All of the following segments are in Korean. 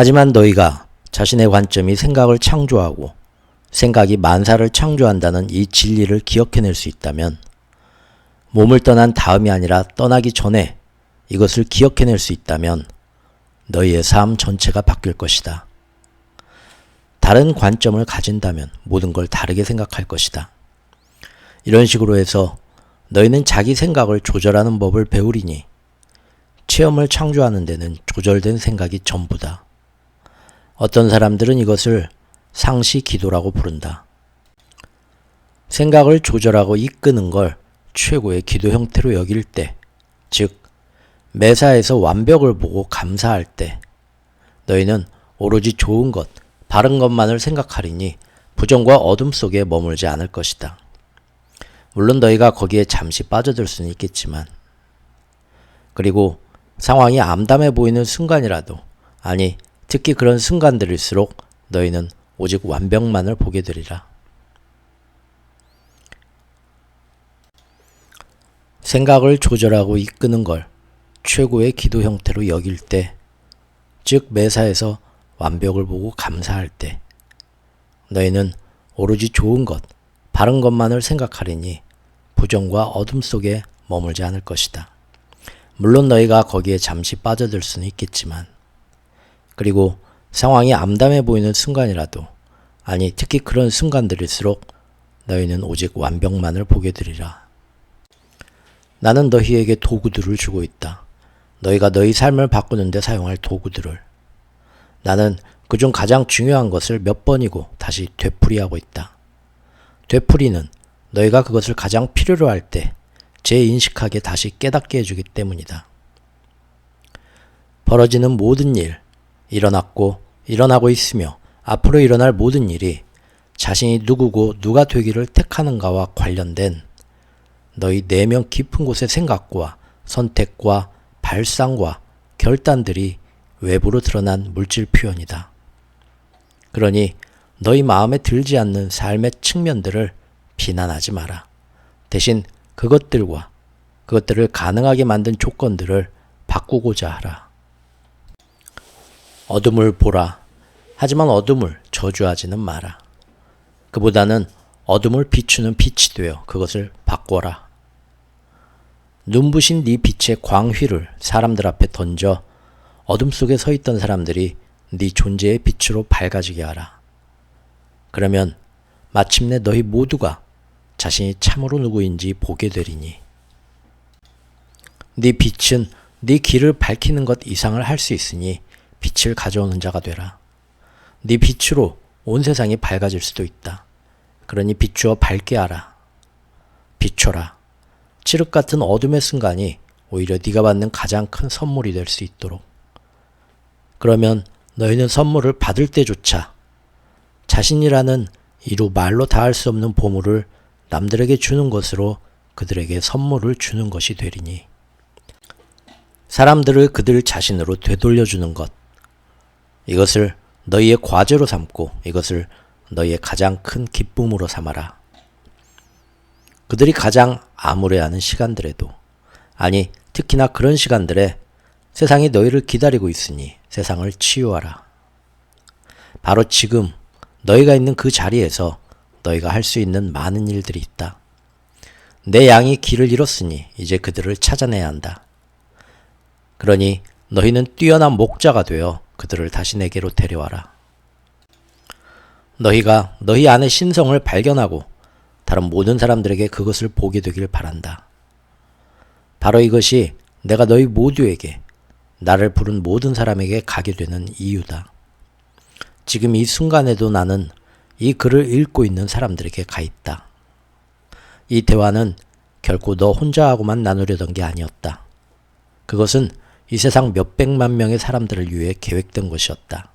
하지만 너희가 자신의 관점이 생각을 창조하고 생각이 만사를 창조한다는 이 진리를 기억해낼 수 있다면 몸을 떠난 다음이 아니라 떠나기 전에 이것을 기억해낼 수 있다면 너희의 삶 전체가 바뀔 것이다. 다른 관점을 가진다면 모든 걸 다르게 생각할 것이다. 이런 식으로 해서 너희는 자기 생각을 조절하는 법을 배우리니 체험을 창조하는 데는 조절된 생각이 전부다. 어떤 사람들은 이것을 상시 기도라고 부른다. 생각을 조절하고 이끄는 걸 최고의 기도 형태로 여길 때, 즉 매사에서 완벽을 보고 감사할 때 너희는 오로지 좋은 것, 바른 것만을 생각하리니 부정과 어둠 속에 머물지 않을 것이다. 물론 너희가 거기에 잠시 빠져들 수는 있겠지만, 그리고 상황이 암담해 보이는 순간이라도, 아니 특히 그런 순간들일수록 너희는 오직 완벽만을 보게 되리라. 생각을 조절하고 이끄는 걸 최고의 기도 형태로 여길 때, 즉 매사에서 완벽을 보고 감사할 때 너희는 오로지 좋은 것, 바른 것만을 생각하리니 부정과 어둠 속에 머물지 않을 것이다. 물론 너희가 거기에 잠시 빠져들 수는 있겠지만, 그리고 상황이 암담해 보이는 순간이라도, 아니 특히 그런 순간들일수록 너희는 오직 완벽만을 보게 되리라. 나는 너희에게 도구들을 주고 있다. 너희가 너희 삶을 바꾸는 데 사용할 도구들을. 나는 그중 가장 중요한 것을 몇 번이고 다시 되풀이하고 있다. 되풀이는 너희가 그것을 가장 필요로 할 때 재인식하게 다시 깨닫게 해주기 때문이다. 벌어지는 모든 일, 일어났고 일어나고 있으며 앞으로 일어날 모든 일이 자신이 누구고 누가 되기를 택하는가와 관련된 너희 내면 깊은 곳의 생각과 선택과 발상과 결단들이 외부로 드러난 물질 표현이다. 그러니 너희 마음에 들지 않는 삶의 측면들을 비난하지 마라. 대신 그것들을 가능하게 만든 조건들을 바꾸고자 하라. 어둠을 보라. 하지만 어둠을 저주하지는 마라. 그보다는 어둠을 비추는 빛이 되어 그것을 바꿔라. 눈부신 네 빛의 광휘를 사람들 앞에 던져 어둠 속에 서 있던 사람들이 네 존재의 빛으로 밝아지게 하라. 그러면 마침내 너희 모두가 자신이 참으로 누구인지 보게 되리니 네 빛은 네 길을 밝히는 것 이상을 할 수 있으니 빛을 가져오는 자가 되라. 네 빛으로 온 세상이 밝아질 수도 있다. 그러니 비추어 밝게 하라. 비춰라. 칠흑 같은 어둠의 순간이 오히려 네가 받는 가장 큰 선물이 될 수 있도록. 그러면 너희는 선물을 받을 때조차 자신이라는 이루 말로 다할 수 없는 보물을 남들에게 주는 것으로 그들에게 선물을 주는 것이 되리니 사람들을 그들 자신으로 되돌려주는 것, 이것을 너희의 과제로 삼고 이것을 너희의 가장 큰 기쁨으로 삼아라. 그들이 가장 암울해하는 시간들에도, 아니 특히나 그런 시간들에 세상이 너희를 기다리고 있으니 세상을 치유하라. 바로 지금 너희가 있는 그 자리에서 너희가 할 수 있는 많은 일들이 있다. 내 양이 길을 잃었으니 이제 그들을 찾아내야 한다. 그러니 너희는 뛰어난 목자가 되어 그들을 다시 내게로 데려와라. 너희가 너희 안의 신성을 발견하고 다른 모든 사람들에게 그것을 보게 되길 바란다. 바로 이것이 내가 너희 모두에게, 나를 부른 모든 사람에게 가게 되는 이유다. 지금 이 순간에도 나는 이 글을 읽고 있는 사람들에게 가 있다. 이 대화는 결코 너 혼자 하고만 나누려던 게 아니었다. 그것은 이 세상 몇백만 명의 사람들을 위해 계획된 것이었다.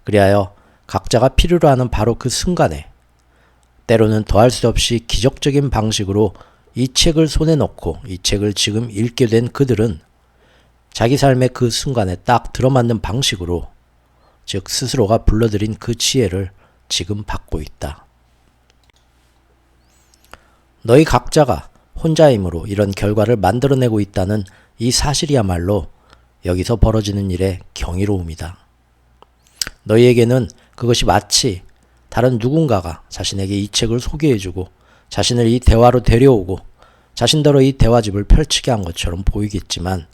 그리하여 각자가 필요로 하는 바로 그 순간에, 때로는 더할 수 없이 기적적인 방식으로 이 책을 손에 넣고 이 책을 지금 읽게 된 그들은 자기 삶의 그 순간에 딱 들어맞는 방식으로, 즉 스스로가 불러들인 그 지혜를 지금 받고 있다. 너희 각자가 혼자임으로 이런 결과를 만들어내고 있다는 이 사실이야말로 여기서 벌어지는 일의 경이로움이다. 너희에게는 그것이 마치 다른 누군가가 자신에게 이 책을 소개해주고 자신을 이 대화로 데려오고 자신더러 이 대화집을 펼치게 한 것처럼 보이겠지만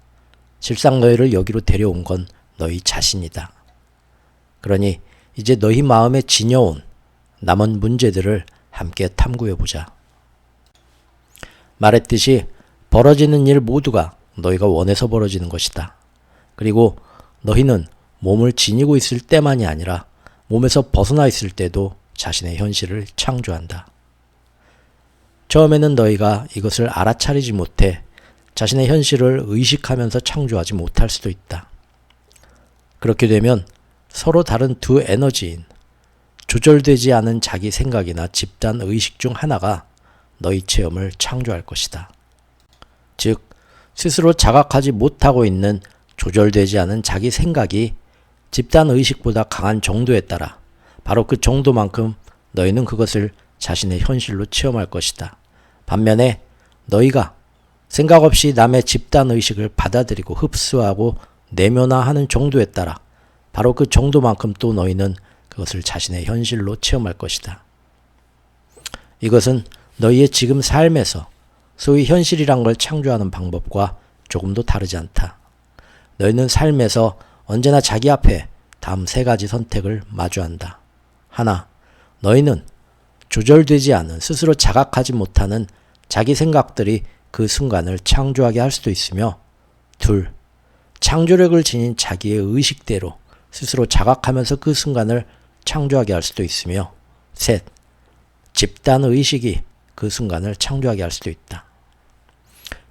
실상 너희를 여기로 데려온 건 너희 자신이다. 그러니 이제 너희 마음에 지녀온 남은 문제들을 함께 탐구해보자. 말했듯이 벌어지는 일 모두가 너희가 원해서 벌어지는 것이다. 그리고 너희는 몸을 지니고 있을 때만이 아니라 몸에서 벗어나 있을 때도 자신의 현실을 창조한다. 처음에는 너희가 이것을 알아차리지 못해 자신의 현실을 의식하면서 창조하지 못할 수도 있다. 그렇게 되면 서로 다른 두 에너지인 조절되지 않은 자기 생각이나 집단 의식 중 하나가 너희 체험을 창조할 것이다. 즉, 스스로 자각하지 못하고 있는 조절되지 않은 자기 생각이 집단 의식보다 강한 정도에 따라 바로 그 정도만큼 너희는 그것을 자신의 현실로 체험할 것이다. 반면에 너희가 생각 없이 남의 집단 의식을 받아들이고 흡수하고 내면화하는 정도에 따라 바로 그 정도만큼 또 너희는 그것을 자신의 현실로 체험할 것이다. 이것은 너희의 지금 삶에서 소위 현실이란 걸 창조하는 방법과 조금도 다르지 않다. 너희는 삶에서 언제나 자기 앞에 다음 세 가지 선택을 마주한다. 하나, 너희는 조절되지 않은 스스로 자각하지 못하는 자기 생각들이 그 순간을 창조하게 할 수도 있으며, 둘, 창조력을 지닌 자기의 의식대로 스스로 자각하면서 그 순간을 창조하게 할 수도 있으며, 셋, 집단 의식이 그 순간을 창조하게 할 수도 있다.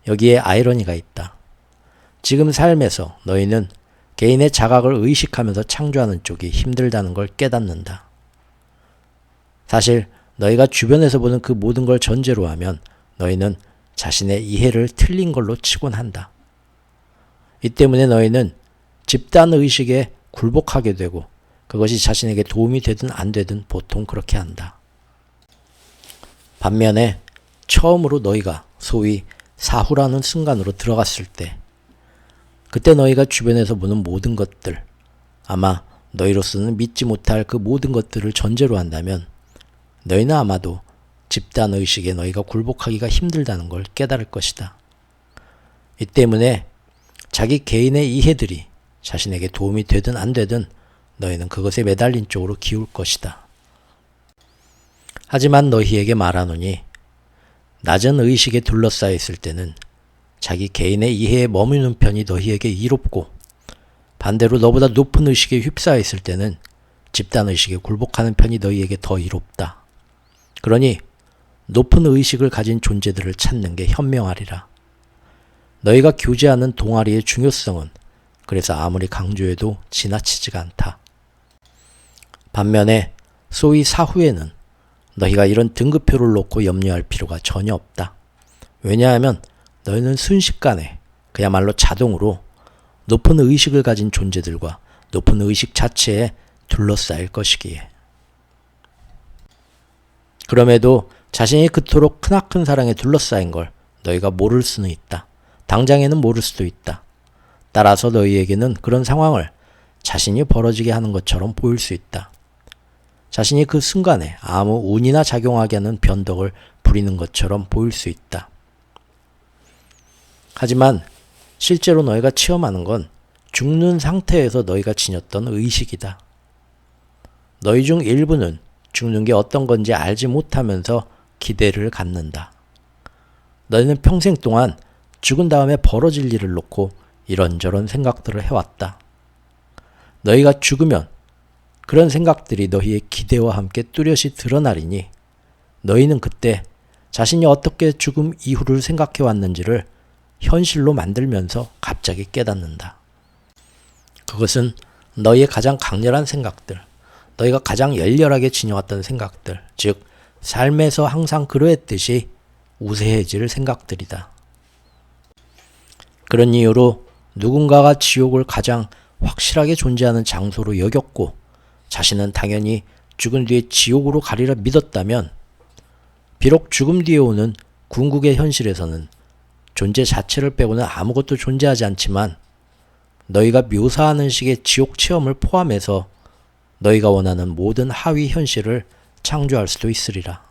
여기에 아이러니가 있다. 지금 삶에서 너희는 개인의 자각을 의식하면서 창조하는 쪽이 힘들다는 걸 깨닫는다. 사실 너희가 주변에서 보는 그 모든 걸 전제로 하면 너희는 자신의 이해를 틀린 걸로 치곤 한다. 이 때문에 너희는 집단 의식에 굴복하게 되고 그것이 자신에게 도움이 되든 안 되든 보통 그렇게 한다. 반면에 처음으로 너희가 소위 사후라는 순간으로 들어갔을 때, 그때 너희가 주변에서 보는 모든 것들, 아마 너희로서는 믿지 못할 그 모든 것들을 전제로 한다면 너희는 아마도 집단의식에 너희가 굴복하기가 힘들다는 걸 깨달을 것이다. 이 때문에 자기 개인의 이해들이 자신에게 도움이 되든 안 되든 너희는 그것에 매달린 쪽으로 기울 것이다. 하지만 너희에게 말하노니 낮은 의식에 둘러싸여 있을 때는 자기 개인의 이해에 머무는 편이 너희에게 이롭고, 반대로 너보다 높은 의식에 휩싸여 있을 때는 집단의식에 굴복하는 편이 너희에게 더 이롭다. 그러니 높은 의식을 가진 존재들을 찾는 게 현명하리라. 너희가 교제하는 동아리의 중요성은 그래서 아무리 강조해도 지나치지가 않다. 반면에 소위 사후에는 너희가 이런 등급표를 놓고 염려할 필요가 전혀 없다. 왜냐하면 너희는 순식간에 그야말로 자동으로 높은 의식을 가진 존재들과 높은 의식 자체에 둘러싸일 것이기에. 그럼에도 자신이 그토록 크나큰 사랑에 둘러싸인 걸 너희가 모를 수는 있다. 당장에는 모를 수도 있다. 따라서 너희에게는 그런 상황을 자신이 벌어지게 하는 것처럼 보일 수 있다. 자신이 그 순간에 아무 운이나 작용하게 하는 변덕을 부리는 것처럼 보일 수 있다. 하지만 실제로 너희가 체험하는 건 죽는 상태에서 너희가 지녔던 의식이다. 너희 중 일부는 죽는 게 어떤 건지 알지 못하면서 기대를 갖는다. 너희는 평생 동안 죽은 다음에 벌어질 일을 놓고 이런저런 생각들을 해왔다. 너희가 죽으면 그런 생각들이 너희의 기대와 함께 뚜렷이 드러나리니 너희는 그때 자신이 어떻게 죽음 이후를 생각해 왔는지를 현실로 만들면서 갑자기 깨닫는다. 그것은 너희의 가장 강렬한 생각들, 너희가 가장 열렬하게 지녀왔던 생각들, 즉 삶에서 항상 그러했듯이 우세해질 생각들이다. 그런 이유로 누군가가 지옥을 가장 확실하게 존재하는 장소로 여겼고 자신은 당연히 죽은 뒤에 지옥으로 가리라 믿었다면, 비록 죽음 뒤에 오는 궁극의 현실에서는 존재 자체를 빼고는 아무것도 존재하지 않지만 너희가 묘사하는 식의 지옥 체험을 포함해서 너희가 원하는 모든 하위 현실을 창조할 수도 있으리라.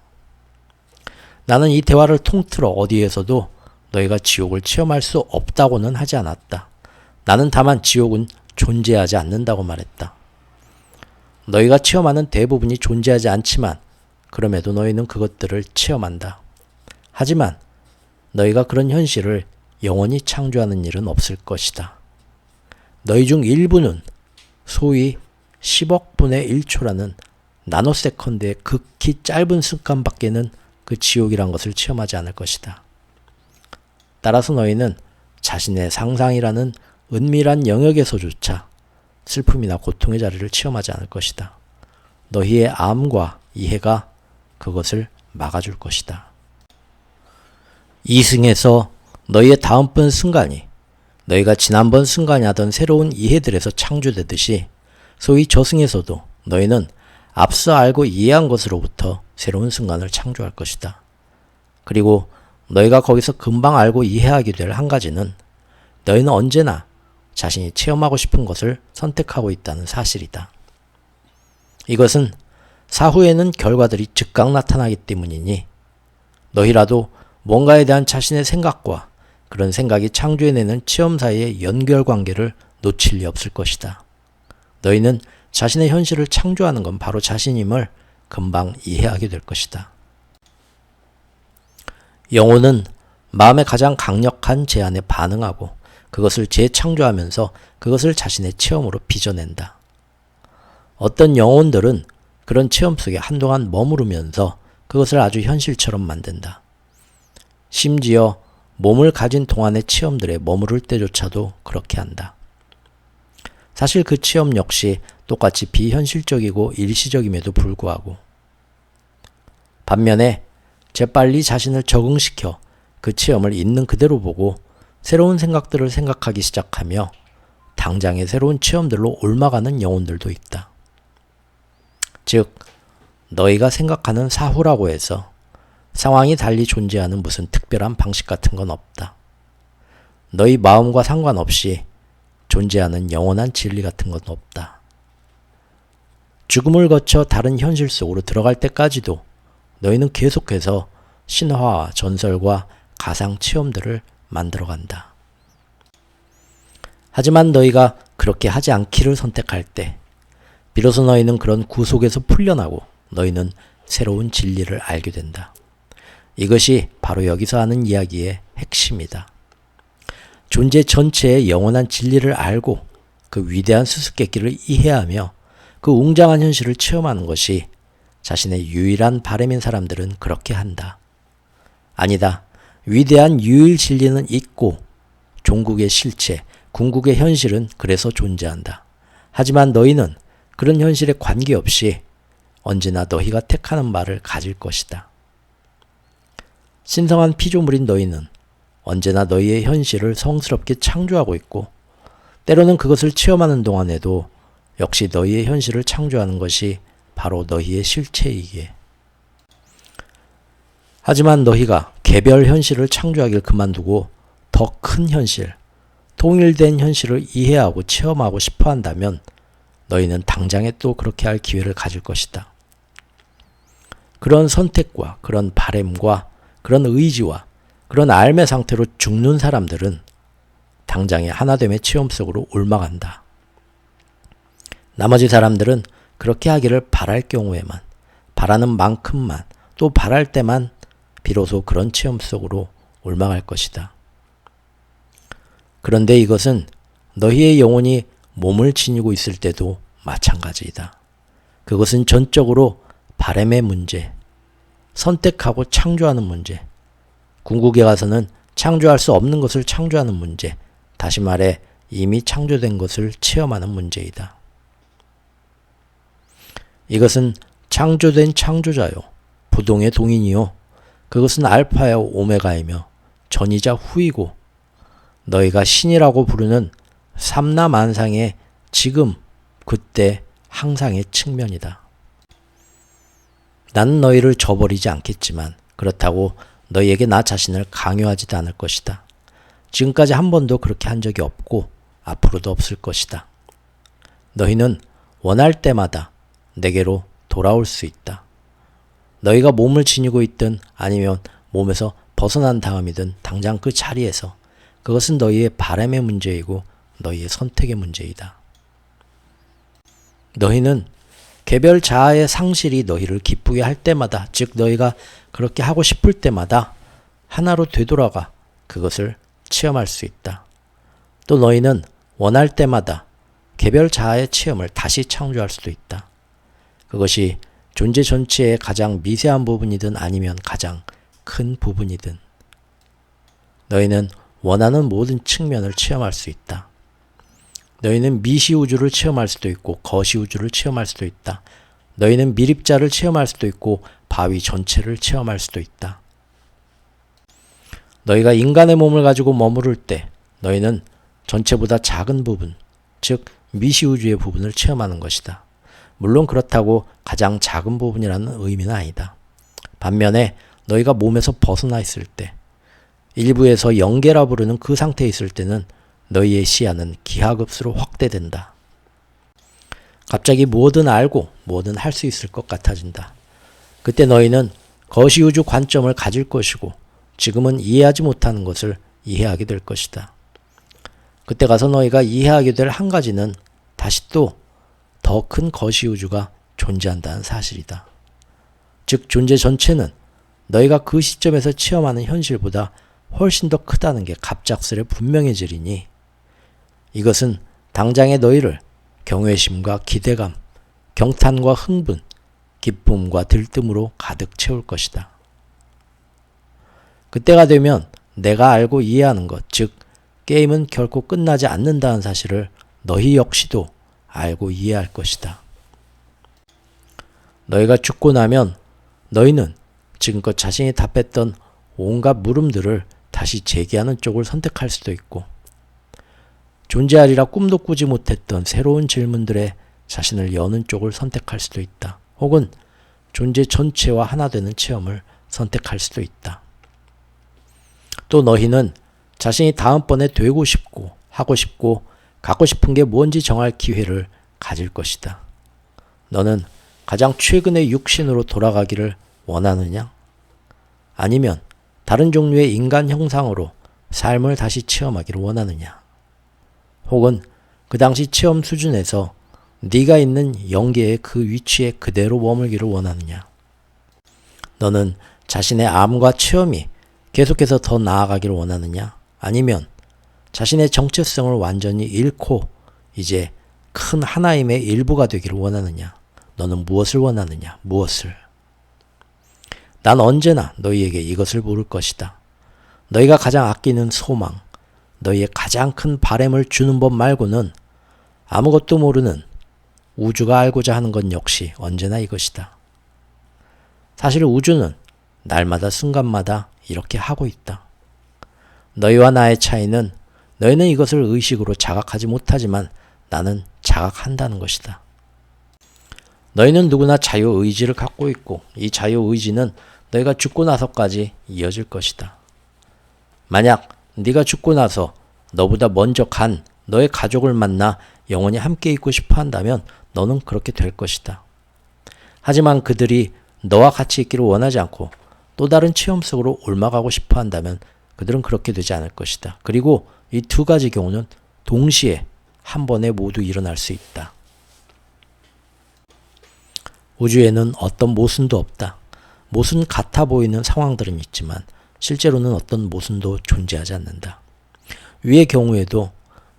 나는 이 대화를 통틀어 어디에서도 너희가 지옥을 체험할 수 없다고는 하지 않았다. 나는 다만 지옥은 존재하지 않는다고 말했다. 너희가 체험하는 대부분이 존재하지 않지만 그럼에도 너희는 그것들을 체험한다. 하지만 너희가 그런 현실을 영원히 창조하는 일은 없을 것이다. 너희 중 일부는 소위 10억 분의 1초라는 나노세컨드의 극히 짧은 순간밖에는 그 지옥이란 것을 체험하지 않을 것이다. 따라서 너희는 자신의 상상이라는 은밀한 영역에서조차 슬픔이나 고통의 자리를 체험하지 않을 것이다. 너희의 암과 이해가 그것을 막아줄 것이다. 이승에서 너희의 다음번 순간이 너희가 지난번 순간에 하던 새로운 이해들에서 창조되듯이 소위 저승에서도 너희는 앞서 알고 이해한 것으로부터 새로운 순간을 창조할 것이다. 그리고 너희가 거기서 금방 알고 이해하게 될 한 가지는 너희는 언제나 자신이 체험하고 싶은 것을 선택하고 있다는 사실이다. 이것은 사후에는 결과들이 즉각 나타나기 때문이니 너희라도 뭔가에 대한 자신의 생각과 그런 생각이 창조해내는 체험 사이의 연결관계를 놓칠 리 없을 것이다. 너희는 자신의 현실을 창조하는 건 바로 자신임을 금방 이해하게 될 것이다. 영혼은 마음의 가장 강력한 제안에 반응하고 그것을 재창조하면서 그것을 자신의 체험으로 빚어낸다. 어떤 영혼들은 그런 체험 속에 한동안 머무르면서 그것을 아주 현실처럼 만든다. 심지어 몸을 가진 동안의 체험들에 머무를 때조차도 그렇게 한다. 사실 그 체험 역시 똑같이 비현실적이고 일시적임에도 불구하고 반면에 재빨리 자신을 적응시켜 그 체험을 있는 그대로 보고 새로운 생각들을 생각하기 시작하며 당장의 새로운 체험들로 옮아가는 영혼들도 있다. 즉, 너희가 생각하는 사후라고 해서 상황이 달리 존재하는 무슨 특별한 방식 같은 건 없다. 너희 마음과 상관없이 존재하는 영원한 진리 같은 건 없다. 죽음을 거쳐 다른 현실 속으로 들어갈 때까지도 너희는 계속해서 신화와 전설과 가상 체험들을 만들어간다. 하지만 너희가 그렇게 하지 않기를 선택할 때 비로소 너희는 그런 구속에서 풀려나고 너희는 새로운 진리를 알게 된다. 이것이 바로 여기서 하는 이야기의 핵심이다. 존재 전체의 영원한 진리를 알고 그 위대한 수수께끼를 이해하며 그 웅장한 현실을 체험하는 것이 자신의 유일한 바람인 사람들은 그렇게 한다. 아니다. 위대한 유일 진리는 있고 종국의 실체, 궁극의 현실은 그래서 존재한다. 하지만 너희는 그런 현실에 관계없이 언제나 너희가 택하는 말을 가질 것이다. 신성한 피조물인 너희는 언제나 너희의 현실을 성스럽게 창조하고 있고 때로는 그것을 체험하는 동안에도 역시 너희의 현실을 창조하는 것이 바로 너희의 실체이기에. 하지만 너희가 개별 현실을 창조하길 그만두고 더 큰 현실, 통일된 현실을 이해하고 체험하고 싶어 한다면 너희는 당장에 또 그렇게 할 기회를 가질 것이다. 그런 선택과 그런 바램과 그런 의지와 그런 삶의 상태로 죽는 사람들은 당장의 하나됨의 체험 속으로 옮아간다. 나머지 사람들은 그렇게 하기를 바랄 경우에만, 바라는 만큼만, 또 바랄 때만 비로소 그런 체험 속으로 옮아갈 것이다. 그런데 이것은 너희의 영혼이 몸을 지니고 있을 때도 마찬가지이다. 그것은 전적으로 바램의 문제, 선택하고 창조하는 문제, 궁극에 가서는 창조할 수 없는 것을 창조하는 문제, 다시 말해 이미 창조된 것을 체험하는 문제이다. 이것은 창조된 창조자요, 부동의 동인이요, 그것은 알파요 오메가이며 전이자 후이고 너희가 신이라고 부르는 삼라만상의 지금, 그때, 항상의 측면이다. 나는 너희를 저버리지 않겠지만 그렇다고 너희에게 나 자신을 강요하지도 않을 것이다. 지금까지 한 번도 그렇게 한 적이 없고 앞으로도 없을 것이다. 너희는 원할 때마다 내게로 돌아올 수 있다. 너희가 몸을 지니고 있든 아니면 몸에서 벗어난 다음이든 당장 그 자리에서 그것은 너희의 바람의 문제이고 너희의 선택의 문제이다. 너희는 개별 자아의 상실이 너희를 기쁘게 할 때마다, 즉 너희가 그렇게 하고 싶을 때마다 하나로 되돌아가 그것을 체험할 수 있다. 또 너희는 원할 때마다 개별 자아의 체험을 다시 창조할 수도 있다. 그것이 존재 전체의 가장 미세한 부분이든 아니면 가장 큰 부분이든 너희는 원하는 모든 측면을 체험할 수 있다. 너희는 미시우주를 체험할 수도 있고 거시우주를 체험할 수도 있다. 너희는 미립자를 체험할 수도 있고 바위 전체를 체험할 수도 있다. 너희가 인간의 몸을 가지고 머무를 때 너희는 전체보다 작은 부분, 즉 미시우주의 부분을 체험하는 것이다. 물론 그렇다고 가장 작은 부분이라는 의미는 아니다. 반면에 너희가 몸에서 벗어나 있을 때, 일부에서 영계라 부르는 그 상태에 있을 때는 너희의 시야는 기하급수로 확대된다. 갑자기 뭐든 알고 뭐든 할 수 있을 것 같아진다. 그때 너희는 거시우주 관점을 가질 것이고 지금은 이해하지 못하는 것을 이해하게 될 것이다. 그때 가서 너희가 이해하게 될 한 가지는 다시 또 더 큰 거시우주가 존재한다는 사실이다. 즉 존재 전체는 너희가 그 시점에서 체험하는 현실보다 훨씬 더 크다는 게 갑작스레 분명해지리니 이것은 당장의 너희를 경외심과 기대감, 경탄과 흥분, 기쁨과 들뜸으로 가득 채울 것이다. 그때가 되면 내가 알고 이해하는 것, 즉 게임은 결코 끝나지 않는다는 사실을 너희 역시도 알고 이해할 것이다. 너희가 죽고 나면 너희는 지금껏 자신이 답했던 온갖 물음들을 다시 제기하는 쪽을 선택할 수도 있고 존재하리라 꿈도 꾸지 못했던 새로운 질문들에 자신을 여는 쪽을 선택할 수도 있다. 혹은 존재 전체와 하나 되는 체험을 선택할 수도 있다. 또 너희는 자신이 다음번에 되고 싶고 하고 싶고 갖고 싶은 게 뭔지 정할 기회를 가질 것이다. 너는 가장 최근의 육신으로 돌아가기를 원하느냐? 아니면 다른 종류의 인간 형상으로 삶을 다시 체험하기를 원하느냐? 혹은 그 당시 체험 수준에서 네가 있는 영계의 그 위치에 그대로 머물기를 원하느냐? 너는 자신의 암과 체험이 계속해서 더 나아가기를 원하느냐? 아니면 자신의 정체성을 완전히 잃고 이제 큰 하나임의 일부가 되기를 원하느냐? 너는 무엇을 원하느냐? 무엇을? 난 언제나 너희에게 이것을 물을 것이다. 너희가 가장 아끼는 소망, 너희의 가장 큰 바램을 주는 법 말고는 아무것도 모르는 우주가 알고자 하는 건 역시 언제나 이것이다. 사실 우주는 날마다 순간마다 이렇게 하고 있다. 너희와 나의 차이는 너희는 이것을 의식으로 자각하지 못하지만 나는 자각한다는 것이다. 너희는 누구나 자유의지를 갖고 있고 이 자유의지는 너희가 죽고 나서까지 이어질 것이다. 만약 네가 죽고 나서 너보다 먼저 간 너의 가족을 만나 영원히 함께 있고 싶어 한다면 너는 그렇게 될 것이다. 하지만 그들이 너와 같이 있기를 원하지 않고 또 다른 체험 속으로 옮아가고 싶어 한다면 그들은 그렇게 되지 않을 것이다. 그리고 이 두 가지 경우는 동시에 한 번에 모두 일어날 수 있다. 우주에는 어떤 모순도 없다. 모순 같아 보이는 상황들은 있지만 실제로는 어떤 모순도 존재하지 않는다. 위의 경우에도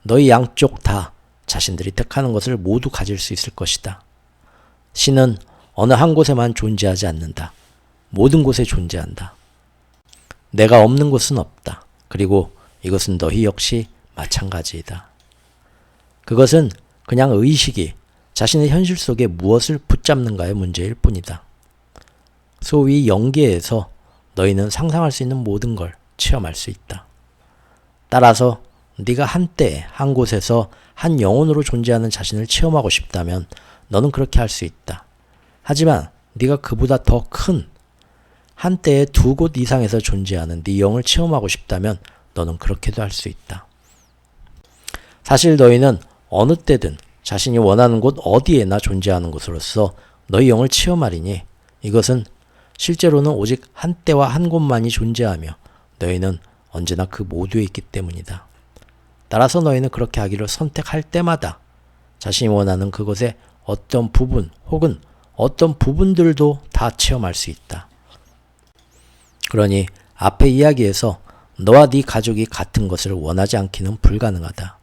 너희 양쪽 다 자신들이 택하는 것을 모두 가질 수 있을 것이다. 신은 어느 한 곳에만 존재하지 않는다. 모든 곳에 존재한다. 내가 없는 곳은 없다. 그리고 이것은 너희 역시 마찬가지이다. 그것은 그냥 의식이 자신의 현실 속에 무엇을 붙잡는가의 문제일 뿐이다. 소위 영계에서 너희는 상상할 수 있는 모든 걸 체험할 수 있다. 따라서 네가 한때 한 곳에서 한 영혼으로 존재하는 자신을 체험하고 싶다면 너는 그렇게 할 수 있다. 하지만 네가 그보다 더 큰 한때의 두 곳 이상에서 존재하는 네 영을 체험하고 싶다면 너는 그렇게도 할 수 있다. 사실 너희는 어느 때든 자신이 원하는 곳 어디에나 존재하는 것으로서 너희 영을 체험하리니 이것은 실제로는 오직 한 때와 한 곳만이 존재하며 너희는 언제나 그 모두에 있기 때문이다. 따라서 너희는 그렇게 하기를 선택할 때마다 자신이 원하는 그것의 어떤 부분 혹은 어떤 부분들도 다 체험할 수 있다. 그러니 앞의 이야기에서 너와 네 가족이 같은 것을 원하지 않기는 불가능하다.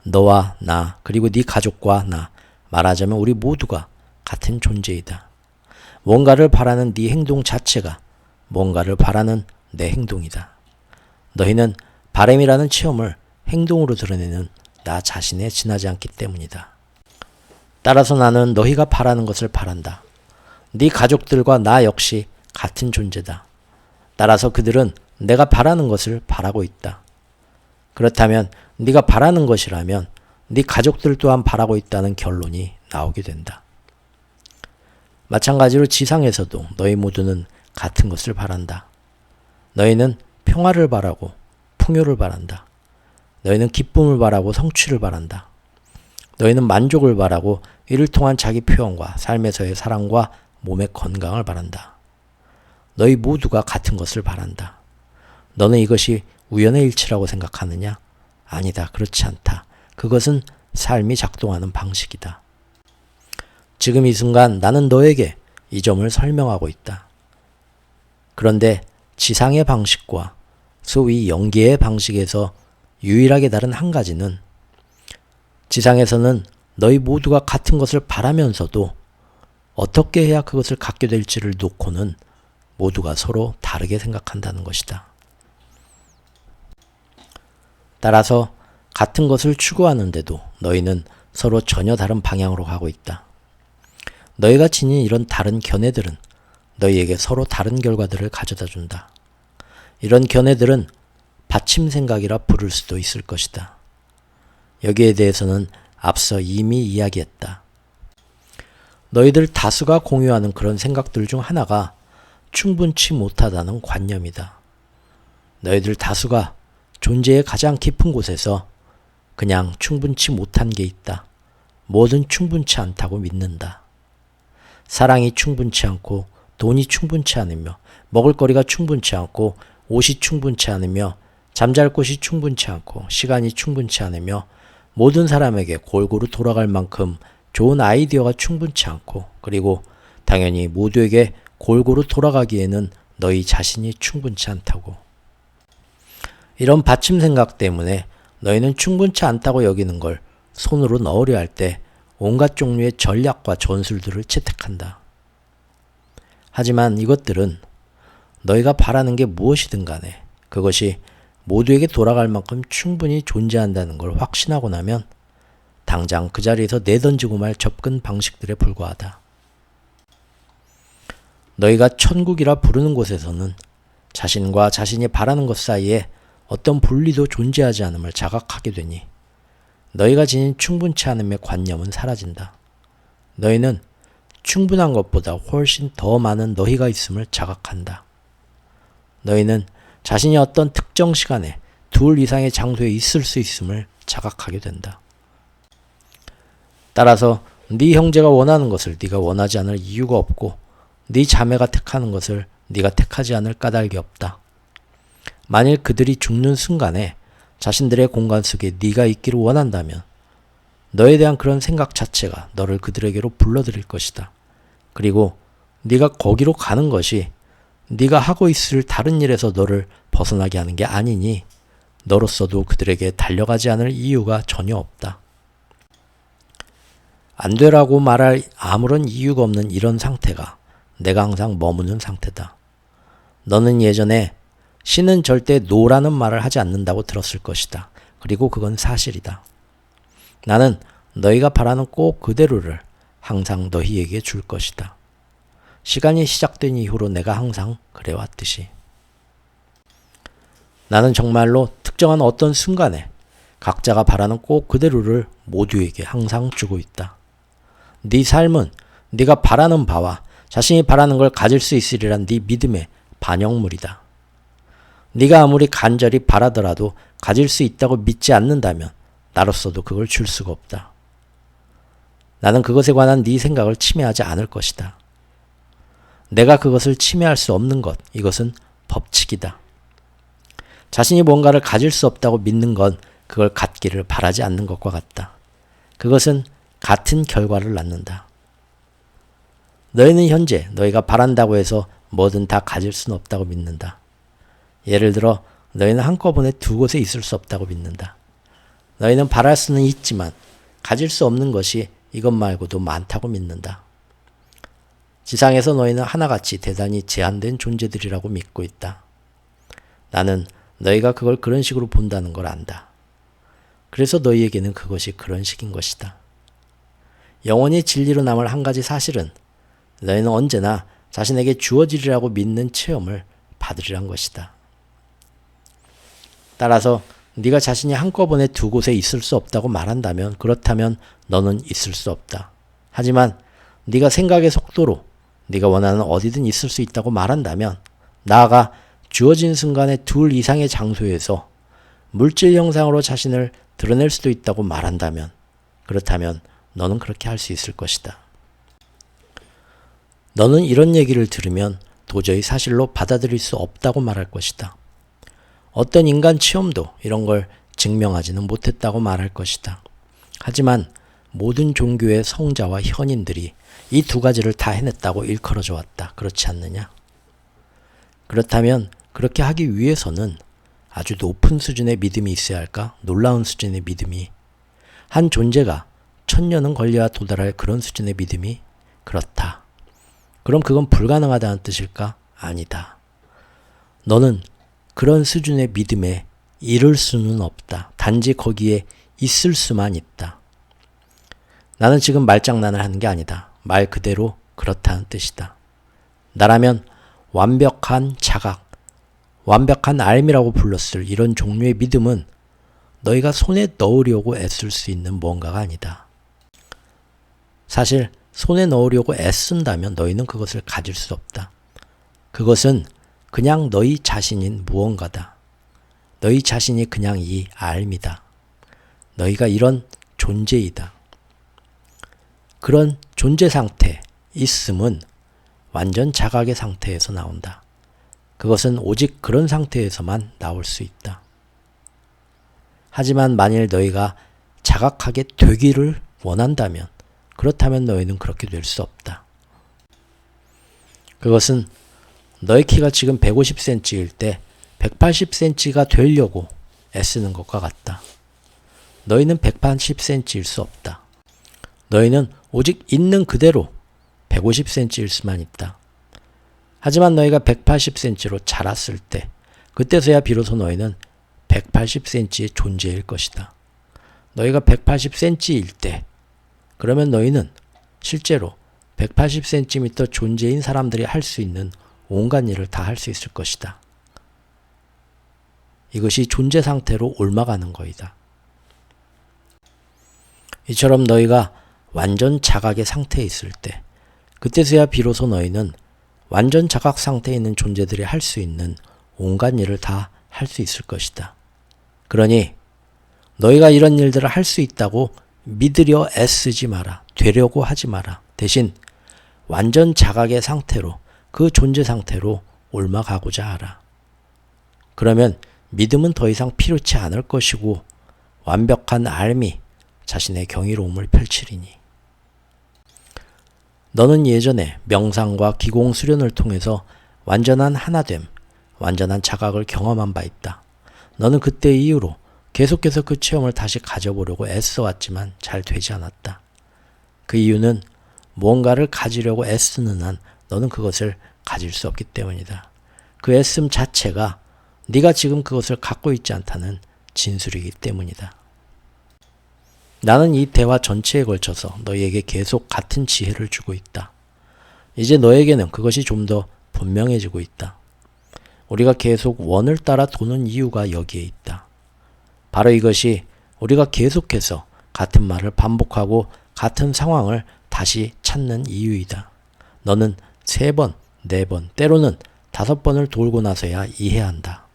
너와 나 그리고 네 가족과 나, 말하자면 우리 모두가 같은 존재이다. 뭔가를 바라는 네 행동 자체가 뭔가를 바라는 내 행동이다. 너희는 바램이라는 체험을 행동으로 드러내는 나 자신에 지나지 않기 때문이다. 따라서 나는 너희가 바라는 것을 바란다. 네 가족들과 나 역시 같은 존재다. 따라서 그들은 내가 바라는 것을 바라고 있다. 그렇다면 네가 바라는 것이라면 네 가족들 또한 바라고 있다는 결론이 나오게 된다. 마찬가지로 지상에서도 너희 모두는 같은 것을 바란다. 너희는 평화를 바라고 풍요를 바란다. 너희는 기쁨을 바라고 성취를 바란다. 너희는 만족을 바라고 이를 통한 자기 표현과 삶에서의 사랑과 몸의 건강을 바란다. 너희 모두가 같은 것을 바란다. 너는 이것이 우연의 일치라고 생각하느냐? 아니다. 그렇지 않다. 그것은 삶이 작동하는 방식이다. 지금 이 순간 나는 너에게 이 점을 설명하고 있다. 그런데 지상의 방식과 소위 영계의 방식에서 유일하게 다른 한 가지는 지상에서는 너희 모두가 같은 것을 바라면서도 어떻게 해야 그것을 갖게 될지를 놓고는 모두가 서로 다르게 생각한다는 것이다. 따라서 같은 것을 추구하는데도 너희는 서로 전혀 다른 방향으로 가고 있다. 너희가 지닌 이런 다른 견해들은 너희에게 서로 다른 결과들을 가져다 준다. 이런 견해들은 받침 생각이라 부를 수도 있을 것이다. 여기에 대해서는 앞서 이미 이야기했다. 너희들 다수가 공유하는 그런 생각들 중 하나가 충분치 못하다는 관념이다. 너희들 다수가 존재의 가장 깊은 곳에서 그냥 충분치 못한 게 있다. 뭐든 충분치 않다고 믿는다. 사랑이 충분치 않고 돈이 충분치 않으며 먹을거리가 충분치 않고 옷이 충분치 않으며 잠잘 곳이 충분치 않고 시간이 충분치 않으며 모든 사람에게 골고루 돌아갈 만큼 좋은 아이디어가 충분치 않고 그리고 당연히 모두에게 골고루 돌아가기에는 너희 자신이 충분치 않다고. 이런 받침 생각 때문에 너희는 충분치 않다고 여기는 걸 손으로 넣으려 할 때 온갖 종류의 전략과 전술들을 채택한다. 하지만 이것들은 너희가 바라는 게 무엇이든 간에 그것이 모두에게 돌아갈 만큼 충분히 존재한다는 걸 확신하고 나면 당장 그 자리에서 내던지고 말 접근 방식들에 불과하다. 너희가 천국이라 부르는 곳에서는 자신과 자신이 바라는 것 사이에 어떤 분리도 존재하지 않음을 자각하게 되니 너희가 지닌 충분치 않음의 관념은 사라진다. 너희는 충분한 것보다 훨씬 더 많은 너희가 있음을 자각한다. 너희는 자신이 어떤 특정 시간에 둘 이상의 장소에 있을 수 있음을 자각하게 된다. 따라서 네 형제가 원하는 것을 네가 원하지 않을 이유가 없고 네 자매가 택하는 것을 네가 택하지 않을 까닭이 없다. 만일 그들이 죽는 순간에 자신들의 공간 속에 네가 있기를 원한다면 너에 대한 그런 생각 자체가 너를 그들에게로 불러들일 것이다. 그리고 네가 거기로 가는 것이 네가 하고 있을 다른 일에서 너를 벗어나게 하는 게 아니니 너로서도 그들에게 달려가지 않을 이유가 전혀 없다. 안 되라고 말할 아무런 이유가 없는 이런 상태가 내가 항상 머무는 상태다. 너는 예전에 신은 절대 노라는 말을 하지 않는다고 들었을 것이다. 그리고 그건 사실이다. 나는 너희가 바라는 꼭 그대로를 항상 너희에게 줄 것이다. 시간이 시작된 이후로 내가 항상 그래왔듯이. 나는 정말로 특정한 어떤 순간에 각자가 바라는 꼭 그대로를 모두에게 항상 주고 있다. 네 삶은 네가 바라는 바와 자신이 바라는 걸 가질 수 있으리란 네 믿음의 반영물이다. 네가 아무리 간절히 바라더라도 가질 수 있다고 믿지 않는다면 나로서도 그걸 줄 수가 없다. 나는 그것에 관한 네 생각을 침해하지 않을 것이다. 내가 그것을 침해할 수 없는 것, 이것은 법칙이다. 자신이 뭔가를 가질 수 없다고 믿는 건 그걸 갖기를 바라지 않는 것과 같다. 그것은 같은 결과를 낳는다. 너희는 현재 너희가 바란다고 해서 뭐든 다 가질 수는 없다고 믿는다. 예를 들어 너희는 한꺼번에 두 곳에 있을 수 없다고 믿는다. 너희는 바랄 수는 있지만 가질 수 없는 것이 이것 말고도 많다고 믿는다. 지상에서 너희는 하나같이 대단히 제한된 존재들이라고 믿고 있다. 나는 너희가 그걸 그런 식으로 본다는 걸 안다. 그래서 너희에게는 그것이 그런 식인 것이다. 영원히 진리로 남을 한 가지 사실은 너희는 언제나 자신에게 주어지리라고 믿는 체험을 받으리란 것이다. 따라서 네가 자신이 한꺼번에 두 곳에 있을 수 없다고 말한다면 그렇다면 너는 있을 수 없다. 하지만 네가 생각의 속도로 네가 원하는 어디든 있을 수 있다고 말한다면 나아가 주어진 순간에 둘 이상의 장소에서 물질 형상으로 자신을 드러낼 수도 있다고 말한다면 그렇다면 너는 그렇게 할 수 있을 것이다. 너는 이런 얘기를 들으면 도저히 사실로 받아들일 수 없다고 말할 것이다. 어떤 인간 체험도 이런 걸 증명하지는 못했다고 말할 것이다. 하지만 모든 종교의 성자와 현인들이 이 두 가지를 다 해냈다고 일컬어져 왔다. 그렇지 않느냐? 그렇다면 그렇게 하기 위해서는 아주 높은 수준의 믿음이 있어야 할까? 놀라운 수준의 믿음이. 한 존재가 1000년은 걸려야 도달할 그런 수준의 믿음이? 그렇다. 그럼 그건 불가능하다는 뜻일까? 아니다. 너는 그런 수준의 믿음에 이를 수는 없다. 단지 거기에 있을 수만 있다. 나는 지금 말장난을 하는 게 아니다. 말 그대로 그렇다는 뜻이다. 나라면 완벽한 자각, 완벽한 알미라고 불렀을 이런 종류의 믿음은 너희가 손에 넣으려고 애쓸 수 있는 뭔가가 아니다. 사실 손에 넣으려고 애쓴다면 너희는 그것을 가질 수 없다. 그것은 그냥 너희 자신인 무언가다. 너희 자신이 그냥 이 알미다. 너희가 이런 존재이다. 그런 존재 상태, 있음은 완전 자각의 상태에서 나온다. 그것은 오직 그런 상태에서만 나올 수 있다. 하지만 만일 너희가 자각하게 되기를 원한다면 그렇다면 너희는 그렇게 될 수 없다. 그것은 너희 키가 지금 150cm일 때 180cm가 되려고 애쓰는 것과 같다. 너희는 180cm일 수 없다. 너희는 오직 있는 그대로 150cm일 수만 있다. 하지만 너희가 180cm로 자랐을 때 그때서야 비로소 너희는 180cm의 존재일 것이다. 너희가 180cm일 때 그러면 너희는 실제로 180cm 존재인 사람들이 할 수 있는 온갖 일을 다 할 수 있을 것이다. 이것이 존재 상태로 옮아가는 거이다. 이처럼 너희가 완전 자각의 상태에 있을 때 그때서야 비로소 너희는 완전 자각 상태에 있는 존재들이 할 수 있는 온갖 일을 다 할 수 있을 것이다. 그러니 너희가 이런 일들을 할 수 있다고 믿으려 애쓰지 마라. 되려고 하지 마라. 대신 완전 자각의 상태로 그 존재 상태로 옮아가고자 하라. 그러면 믿음은 더 이상 필요치 않을 것이고 완벽한 알미, 자신의 경이로움을 펼치리니. 너는 예전에 명상과 기공 수련을 통해서 완전한 하나됨, 완전한 자각을 경험한 바 있다. 너는 그때 이후로 계속해서 그 체험을 다시 가져보려고 애써왔지만 잘 되지 않았다. 그 이유는 무언가를 가지려고 애쓰는 한 너는 그것을 가질 수 없기 때문이다. 그 애씀 자체가 네가 지금 그것을 갖고 있지 않다는 진술이기 때문이다. 나는 이 대화 전체에 걸쳐서 너희에게 계속 같은 지혜를 주고 있다. 이제 너에게는 그것이 좀 더 분명해지고 있다. 우리가 계속 원을 따라 도는 이유가 여기에 있다. 바로 이것이 우리가 계속해서 같은 말을 반복하고 같은 상황을 다시 찾는 이유이다. 너는 3번, 4번, 때로는 5번을 돌고 나서야 이해한다.